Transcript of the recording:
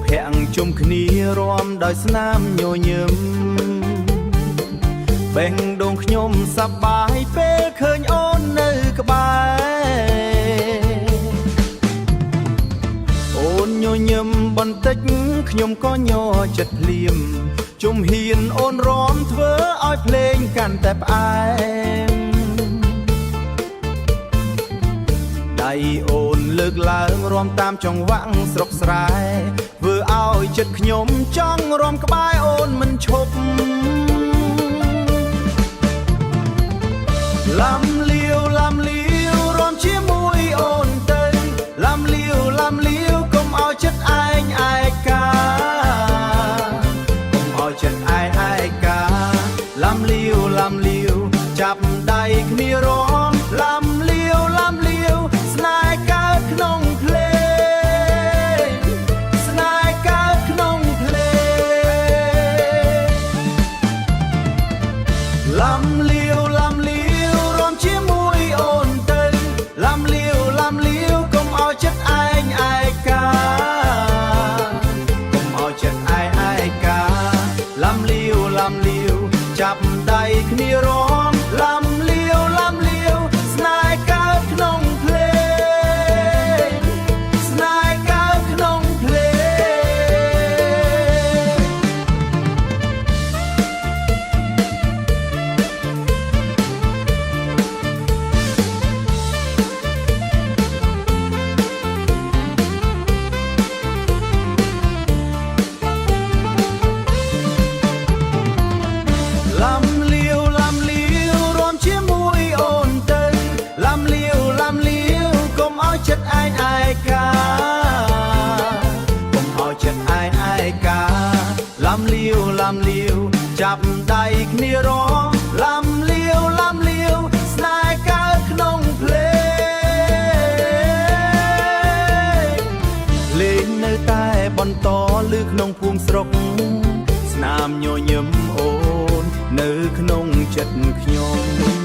ភ័ក្រជុំគ្នារួមដោយស្នាមញញឹមបេះដូងខ្ញុំសប្បាយពេលឃើញអូននៅក្បែរអូនញញឹមបន្តិចខ្ញុំក៏ញ័រចិត្តភ្លាមជុំហ៊ានអូនរំធ្វើឲ្យភ្លេងកាន់តែផ្អែមដៃអូនលើកឡើងរាំតាមចង្វាក់ស្រុកស្រែធ្វើឲ្យចិត្តខ្ញុំចង់រាំក្បែរអូនមិនឈប់លំលាវលំលាវរាំជាមួយអូនទៅលំលាវលំលាវកុំឲ្យចិត្តឯងឯកាកុំឲ្យចិត្តឯងឯកាលំលាវលំលាវចាប់ដៃគ្នារាំលំលាវលំលាវស្នេហ៍កើតក្នុងភ្លេងស្នេហ៍កើតក្នុងភ្លេងលំលាវលំលាវរាំជាមួយអូនទៅលំលាវលំលាវកុំឲ្យចិត្តឯងឯកាកុំឲ្យចិត្តឯងឯកាលំលាវលំលាវចាប់ដៃគ្នារាំលំលាវលំលាវស្នេហ៍កើតក្នុងភ្លេងស្នេហ៍កើតក្នុងភ្លេងលំលាវលំលាវរួមជាមួយអូនទៅលំលាវលំលាវកុំឲ្យចិត្តឯងឯកាកុំឲ្យចិត្តឯងឯកាលំលាវលំលាវចាប់ដៃគ្នារាំលំលាវលំលាវស្នេហ៍កើតក្នុងភ្លេងភ្លេងនៅតែបន្តឮក្នុងភូមិស្រុកស្នាមញញឹមអូននៅក្នុងចិត្តខ្ញុំ